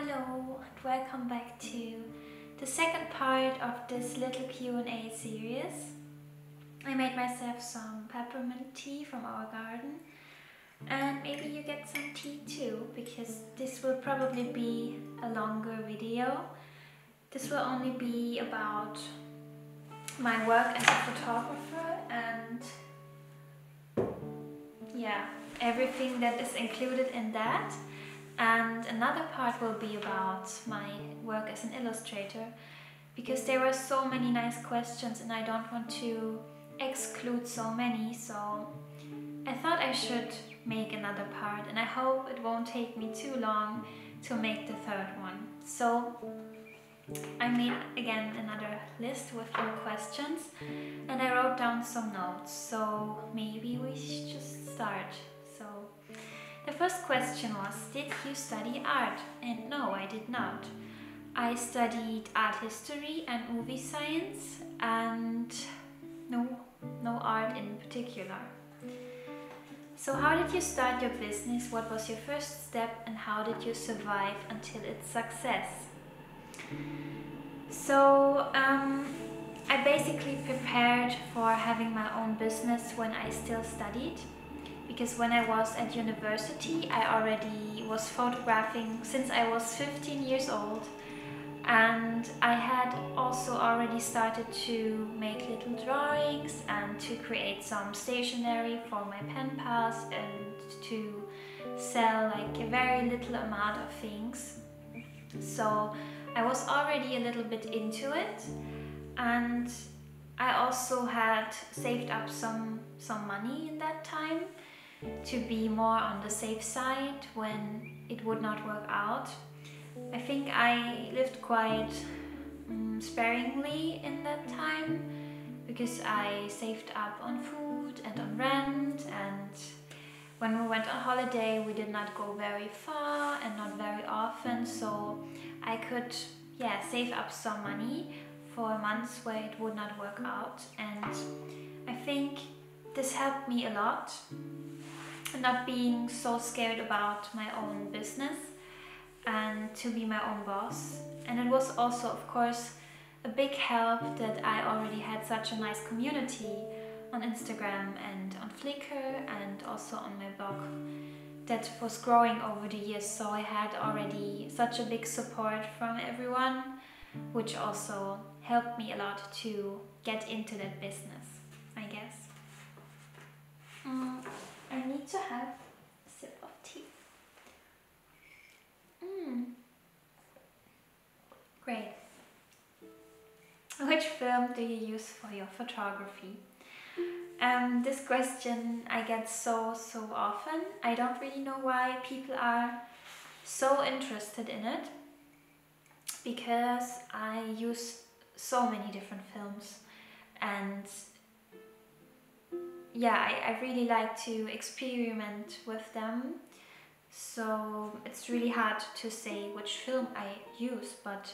Hello and welcome back to the second part of this little Q&A series. I made myself some peppermint tea from our garden, and maybe you get some tea too, because this will probably be a longer video. This will only be about my work as a photographer and everything that is included in that. And another part will be about my work as an illustrator, because there were so many nice questions and I don't want to exclude so many, so I thought I should make another part, and I hope it won't take me too long to make the third one. So I made again another list with your questions and I wrote down some notes, so maybe we should just start. So the first question was, did you study art? And no, I did not. I studied art history and movie science, and no art in particular. So how did you start your business? What was your first step and how did you survive until its success? So I basically prepared for having my own business when I still studied. Because when I was at university, I already was photographing since I was 15 years old, and I had also already started to make little drawings and to create some stationery for my pen pals and to sell like a very little amount of things. So I was already a little bit into it, and I also had saved up some money in that time to be more on the safe side when it would not work out. I think I lived quite sparingly in that time, because I saved up on food and on rent, and when we went on holiday we did not go very far and not very often, so I could save up some money for months where it would not work out. And I think this helped me a lot, not being so scared about my own business and to be my own boss. And it was also, of course, a big help that I already had such a nice community on Instagram and on Flickr and also on my blog that was growing over the years. So I had already such a big support from everyone, which also helped me a lot to get into that business, I guess. I need to have a sip of tea. Great. Which film do you use for your photography? This question I get so often. I don't really know why people are so interested in it, because I use so many different films, and I really like to experiment with them. So it's really hard to say which film I use, but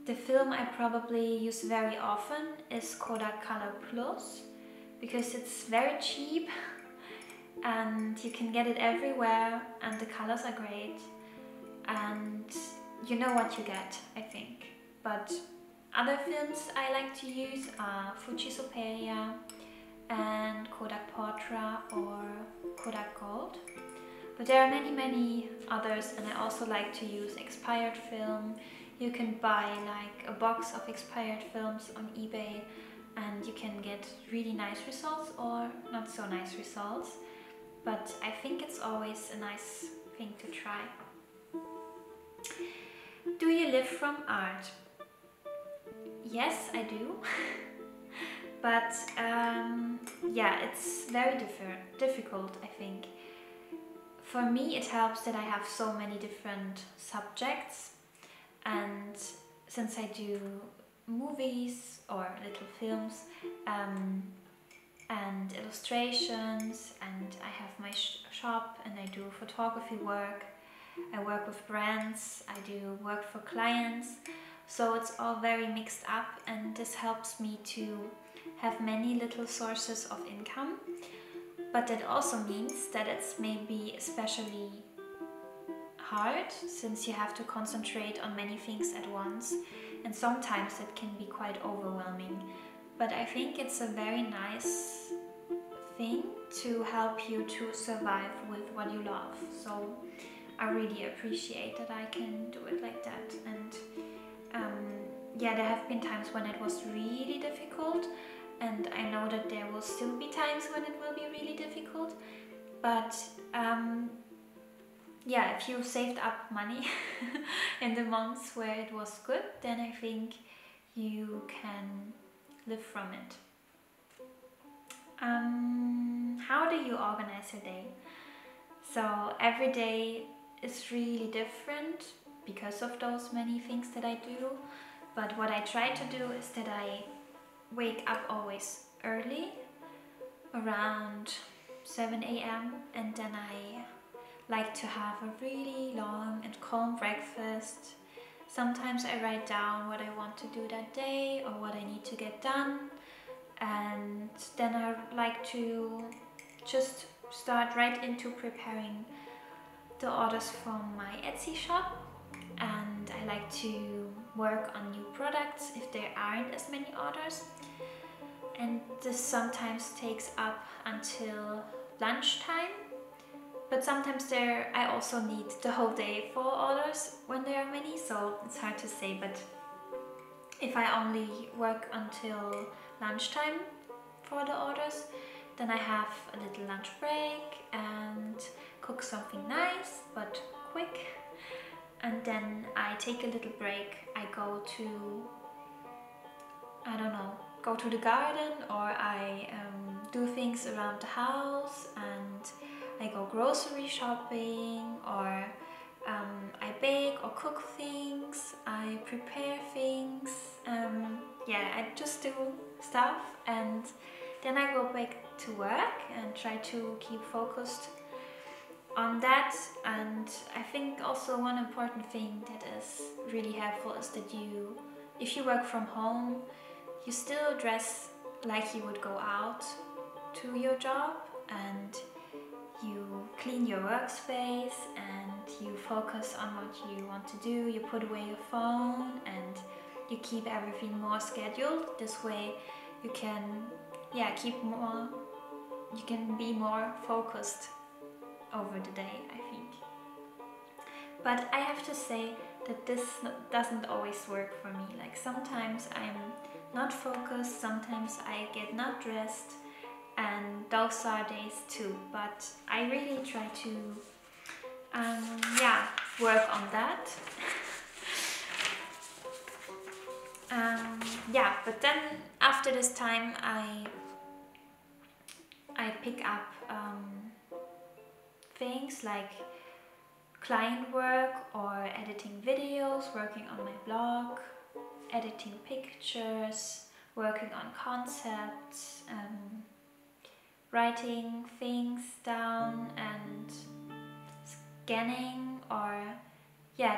the film I probably use very often is Kodak Color Plus, because it's very cheap and you can get it everywhere and the colors are great and you know what you get, I think. But other films I like to use are Fuji Superia and Kodak Portra or Kodak Gold. But there are many others, and I also like to use expired film. You can buy like a box of expired films on eBay and you can get really nice results or not so nice results. But I think it's always a nice thing to try. Do you live from art? Yes, I do. But it's very difficult, I think. For me it helps that I have so many different subjects, and since I do movies or little films and illustrations, and I have my shop and I do photography work, I work with brands, I do work for clients, so it's all very mixed up, and this helps me to have many little sources of income. But that also means that it's maybe especially hard since you have to concentrate on many things at once, and sometimes it can be quite overwhelming. But I think it's a very nice thing to help you to survive with what you love. So I really appreciate that I can do it like that. And yeah, there have been times when it was really difficult, and I know that there will still be times when it will be really difficult. But yeah, if you saved up money in the months where it was good, then I think you can live from it. How do you organize your day? So every day is really different because of those many things that I do. But what I try to do is that I wake up always early, around 7 a.m. and then I like to have a really long and calm breakfast. Sometimes I write down what I want to do that day or what I need to get done, and then I like to just start right into preparing the orders from my Etsy shop, and I like to work on new products if there aren't as many orders, and this sometimes takes up until lunchtime. But sometimes I also need the whole day for orders when there are many, so it's hard to say. But if I only work until lunchtime for the orders, then I have a little lunch break and cook something nice but quick. And then I take a little break. I go to, I don't know, go to the garden, or I do things around the house, and I go grocery shopping, or I bake or cook things, I prepare things, yeah, I just do stuff, and then I go back to work and try to keep focused on that. And I think also one important thing that is really helpful is that if you work from home, you still dress like you would go out to your job, and you clean your workspace and you focus on what you want to do. You put away your phone and you keep everything more scheduled. This way you can be more focused over the day, I think. But I have to say that this doesn't always work for me. Like sometimes I'm not focused, sometimes I get not dressed, and those are days too. But I really try to work on that. But then after this time I pick up things like client work or editing videos, working on my blog, editing pictures, working on concepts, writing things down and scanning, or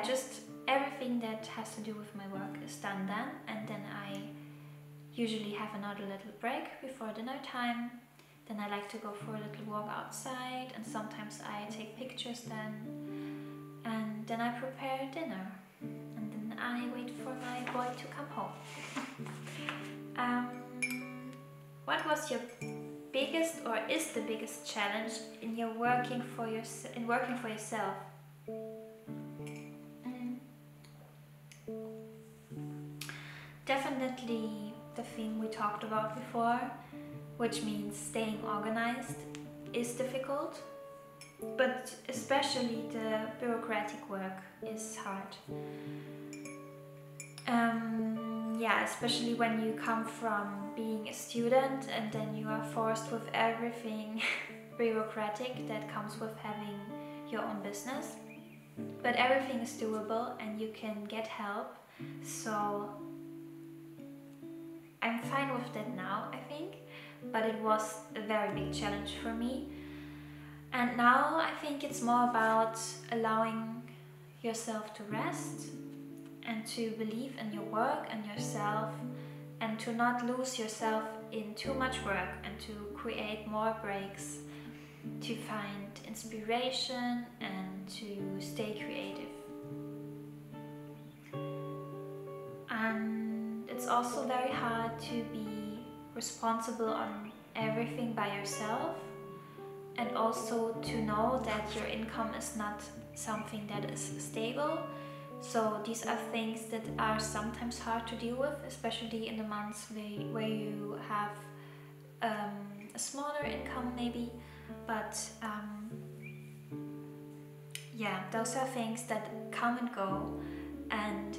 just everything that has to do with my work is done then. And then I usually have another little break before dinner time. Then I like to go for a little walk outside, and sometimes I take pictures then. And then I prepare dinner, and then I wait for my boy to come home. What was your biggest, or is the biggest challenge in your working for yourself? Definitely the thing we talked about before, which means staying organized, is difficult, but especially the bureaucratic work is hard. Especially when you come from being a student and then you are forced with everything bureaucratic that comes with having your own business. But everything is doable and you can get help, so I'm fine with that now, I think. But it was a very big challenge for me. And now I think it's more about allowing yourself to rest and to believe in your work and yourself, and to not lose yourself in too much work, and to create more breaks to find inspiration and to stay creative. And it's also very hard to be responsible on everything by yourself, and also to know that your income is not something that is stable. So these are things that are sometimes hard to deal with, especially in the months where you have a smaller income maybe. But yeah, those are things that come and go, and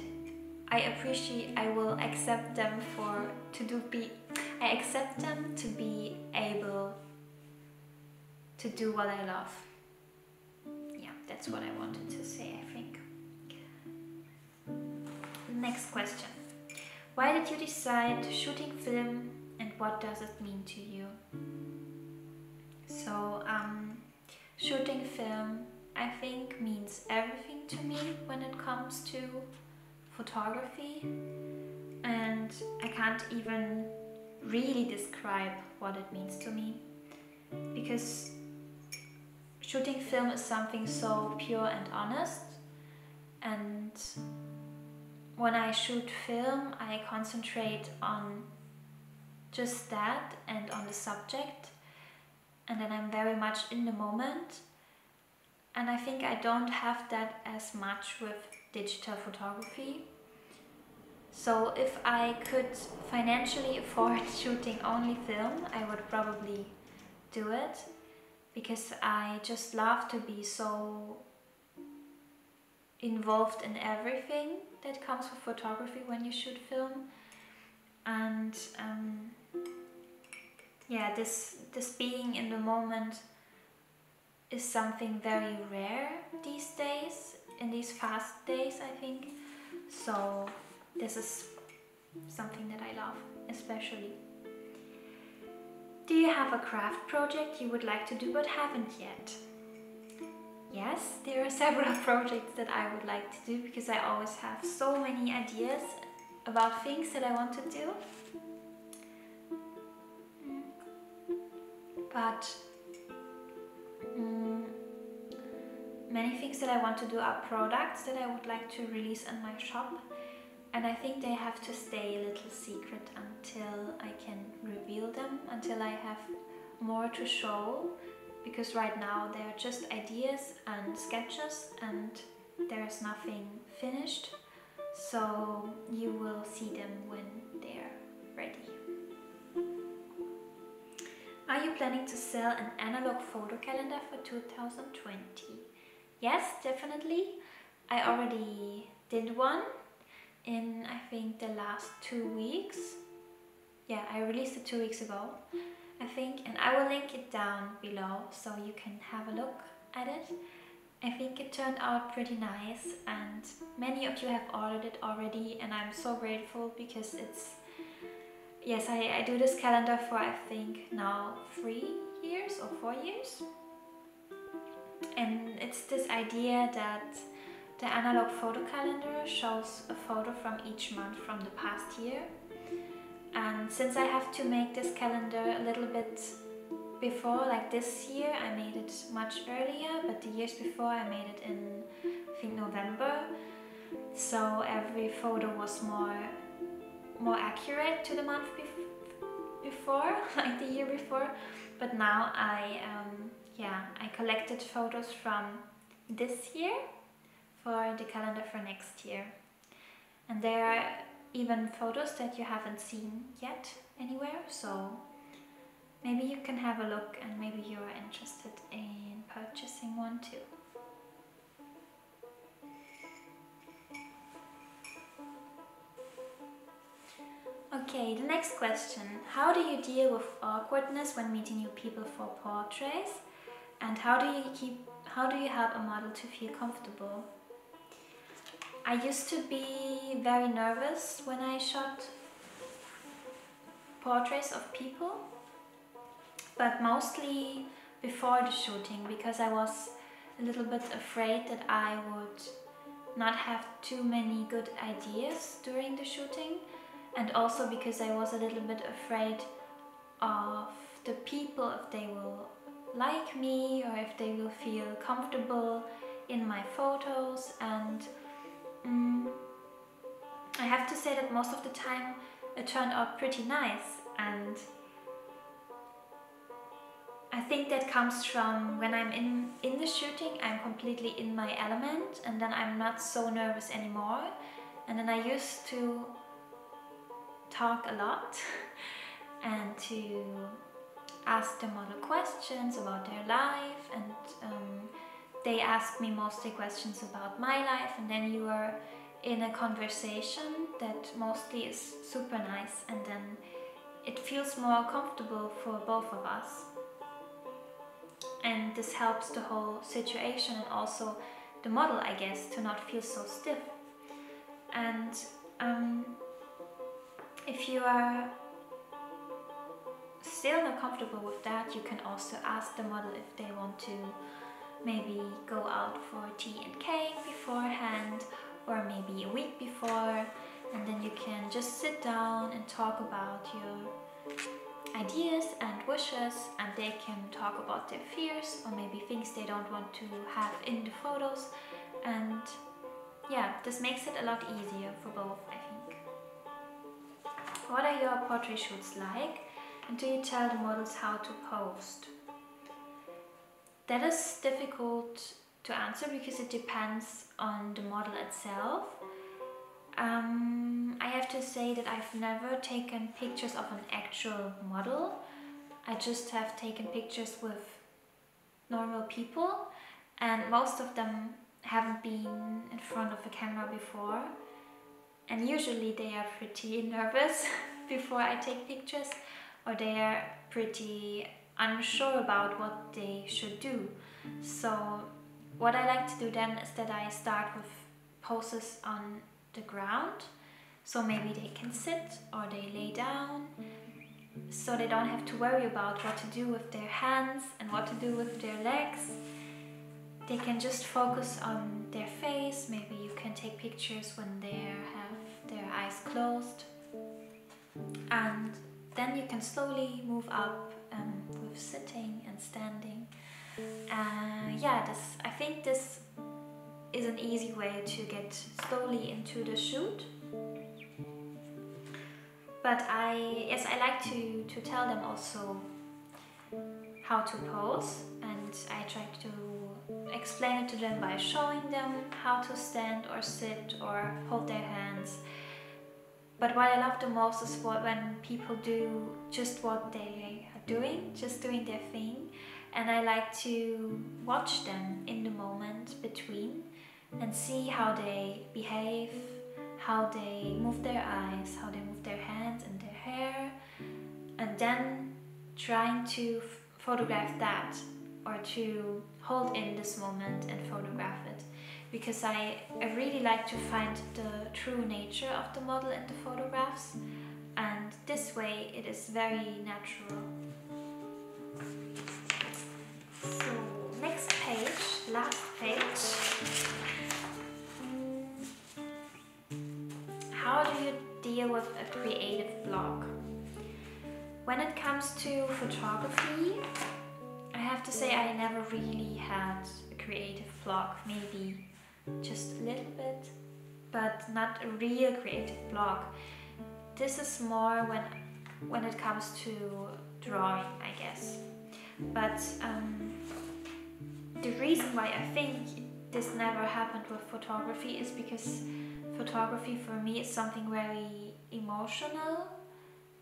I will accept them I accept them to be able to do what I love. Yeah, that's what I wanted to say, I think. Next question. Why did you decide shooting film, and what does it mean to you? So, shooting film, I think, means everything to me when it comes to photography, and I can't even really describe what it means to me, because shooting film is something so pure and honest, and when I shoot film I concentrate on just that and on the subject, and then I'm very much in the moment, and I think I don't have that as much with digital photography. So if I could financially afford shooting only film, I would probably do it, because I just love to be so involved in everything that comes with photography when you shoot film. And yeah, this being in the moment is something very rare these days, in these fast days, I think. So this is something that I love especially. Do you have a craft project you would like to do but haven't yet? Yes, there are several projects that I would like to do, because I always have so many ideas about things that I want to do. But many things that I want to do are products that I would like to release in my shop, and I think they have to stay a little secret until I can reveal them, until I have more to show, because right now they are just ideas and sketches and there is nothing finished. So you will see them when they're ready. Are you planning to sell an analog photo calendar for 2020? Yes, definitely. I already did one in, I think, the last 2 weeks. Yeah, I released it 2 weeks ago, I think, and I will link it down below so you can have a look at it. I think it turned out pretty nice, and many of you have ordered it already, and I'm so grateful, because it's, yes, I do this calendar for, I think, now 3 years or 4 years. And it's this idea that the analog photo calendar shows a photo from each month from the past year. And since I have to make this calendar a little bit before, like this year I made it much earlier, but the years before I made it in, I think, November. So every photo was more accurate to the month before, like the year before. But now I collected photos from this year for the calendar for next year. And there are even photos that you haven't seen yet anywhere, so maybe you can have a look, and maybe you are interested in purchasing one too. Okay, the next question. How do you deal with awkwardness when meeting new people for portraits? And how do you help a model to feel comfortable? I used to be very nervous when I shot portraits of people, but mostly before the shooting, because I was a little bit afraid that I would not have too many good ideas during the shooting, and also because I was a little bit afraid of the people, if they will like me or if they will feel comfortable in my photos. And I have to say that most of the time it turned out pretty nice, and I think that comes from when I'm in the shooting, I'm completely in my element, and then I'm not so nervous anymore. And then I used to talk a lot and to ask the model questions about their life, and they asked me mostly questions about my life, and then you are in a conversation that mostly is super nice, and then it feels more comfortable for both of us. And this helps the whole situation, and also the model, I guess, to not feel so stiff. And if you are still not comfortable with that, you can also ask the model if they want to maybe go out for tea and cake beforehand, or maybe a week before, and then you can just sit down and talk about your ideas and wishes, and they can talk about their fears or maybe things they don't want to have in the photos. And yeah, this makes it a lot easier for both, I think. What are your portrait shoots like, and do you tell the models how to pose? That is difficult to answer because it depends on the model itself. I have to say that I've never taken pictures of an actual model. I just have taken pictures with normal people, and most of them haven't been in front of a camera before. And usually they are pretty nervous before I take pictures, or they are pretty unsure about what they should do. So what I like to do then is that I start with poses on the ground, so maybe they can sit or they lay down, so they don't have to worry about what to do with their hands and what to do with their legs. They can just focus on their face. Maybe you can take pictures when they have their eyes closed, and then you can slowly move up with sitting and standing. Yeah, I think this is an easy way to get slowly into the shoot. But I like to tell them also how to pose, and I try to explain it to them by showing them how to stand or sit or hold their hands. But what I love the most is when people do just what they are doing, just doing their thing, and I like to watch them in the moment between and see how they behave, how they move their eyes, how they move their hands and their hair, and then trying to photograph that, or to hold in this moment and photograph it, because I really like to find the true nature of the model in the photographs, and this way it is very natural. So next page, last page. How do you deal with a creative block? When it comes to photography, I have to say I never really had a creative block, maybe just a little bit, but not a real creative block. This is more when it comes to drawing, I guess. But the reason why I think this never happened with photography is because photography for me is something very emotional,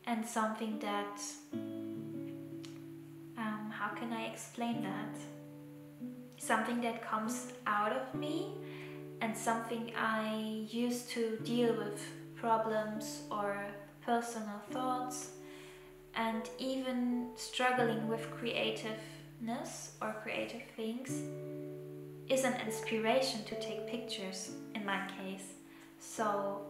and something that, how can I explain that? Something that comes out of me, and something I use to deal with problems or personal thoughts, and even struggling with creativeness or creative things is an inspiration to take pictures in my case. So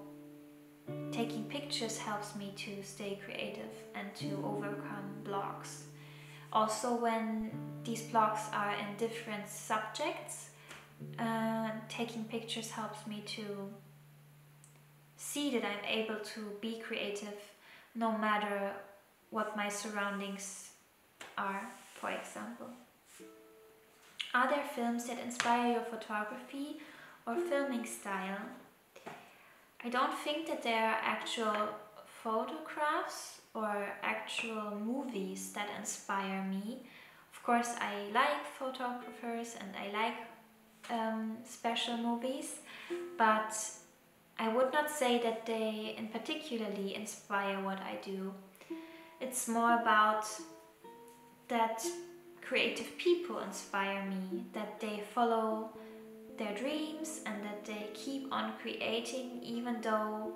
taking pictures helps me to stay creative and to overcome blocks. Also, when these blocks are in different subjects, taking pictures helps me to see that I'm able to be creative no matter what my surroundings are, for example. Are there films that inspire your photography or filming style? I don't think that there are actual photographs or actual movies that inspire me. Of course, I like photographers and I like special movies, but I would not say that they in particularly inspire what I do. It's more about that creative people inspire me, that they follow their dreams and that they keep on creating even though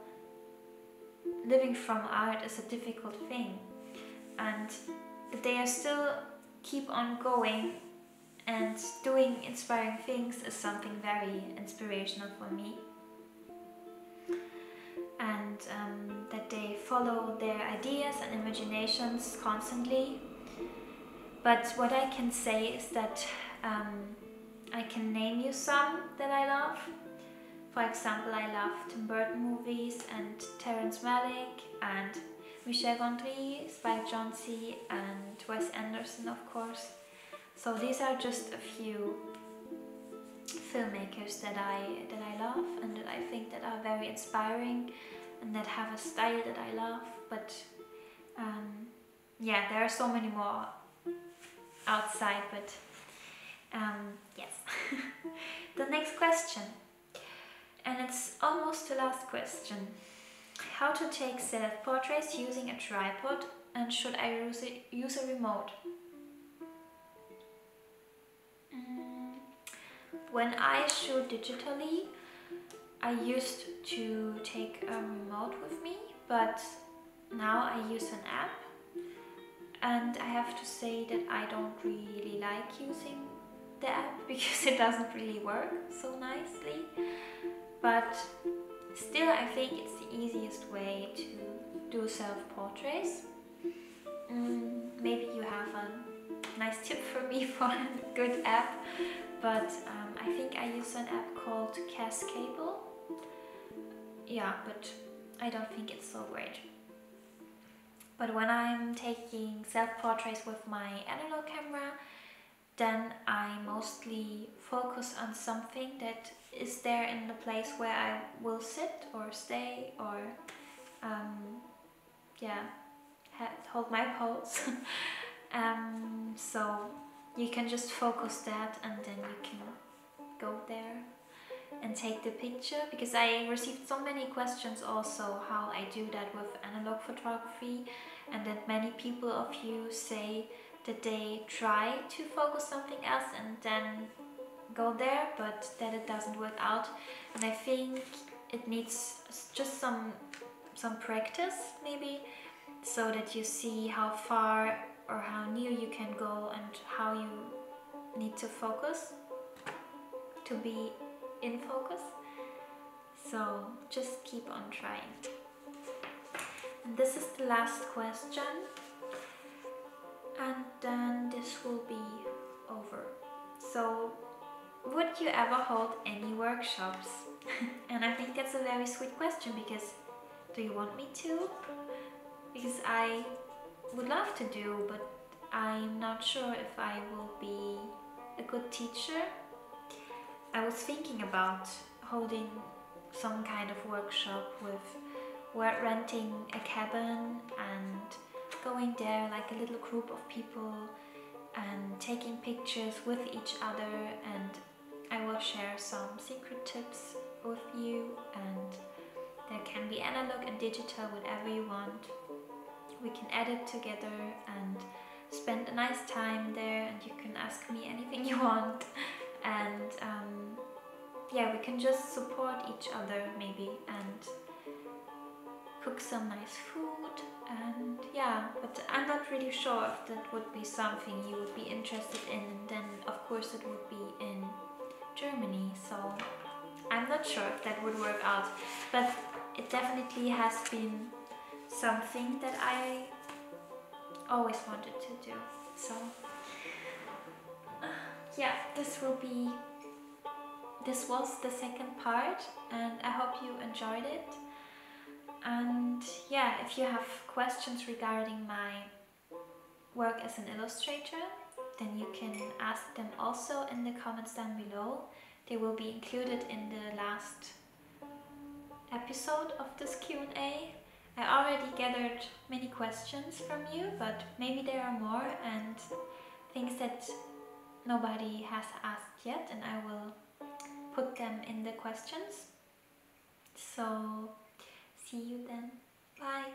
living from art is a difficult thing, and that they are still keep on going and doing inspiring things is something very inspirational for me. And that they follow their ideas and imaginations constantly. But what I can say is that I can name you some that I love. For example, I love Tim Burton movies and Terrence Malick and Michel Gondry, Spike Jonze and Wes Anderson, of course. So these are just a few filmmakers that I love and that I think that are very inspiring and that have a style that I love. But yeah, there are so many more outside, but yes. The next question, and it's almost the last question. How to take self-portraits using a tripod, and should I use a remote? When I shoot digitally, I used to take a remote with me, but now I use an app, and I have to say that I don't really like using the app because it doesn't really work so nicely, but still I think it's the easiest way to do self-portraits. Maybe you have a nice tip for me for a good app, but I think I use an app called Cascable. Yeah, but I don't think it's so great. But when I'm taking self-portraits with my analog camera, then I mostly focus on something that is there in the place where I will sit or stay or yeah, hold my pose. So you can just focus that and then you can go there and take the picture, because I received so many questions also how I do that with analog photography, and that many people of you say that they try to focus something else and then go there, but that it doesn't work out. And I think it needs just some practice maybe, so that you see how far or how near you can go and how you need to focus to be in focus. So just keep on trying. And this is the last question, and then this will be over. So, would you ever hold any workshops? And I think that's a very sweet question, because do you want me to? Because I would love to do, but I'm not sure if I will be a good teacher. I was thinking about holding some kind of workshop with renting a cabin and going there like a little group of people and taking pictures with each other, and I will share some secret tips with you, and there can be analog and digital, whatever you want. We can edit together and spend a nice time there, and you can ask me anything you want, and yeah, we can just support each other maybe and cook some nice food. And yeah, but I'm not really sure if that would be something you would be interested in, and then of course it would be in Germany, so I'm not sure if that would work out, but it definitely has been something that I always wanted to do. So yeah, this was the second part, and I hope you enjoyed it. And yeah, if you have questions regarding my work as an illustrator, then you can ask them also in the comments down below. They will be included in the last episode of this Q&A. I already gathered many questions from you, but maybe there are more and things that nobody has asked yet, and I will put them in the questions. So see you then. Bye.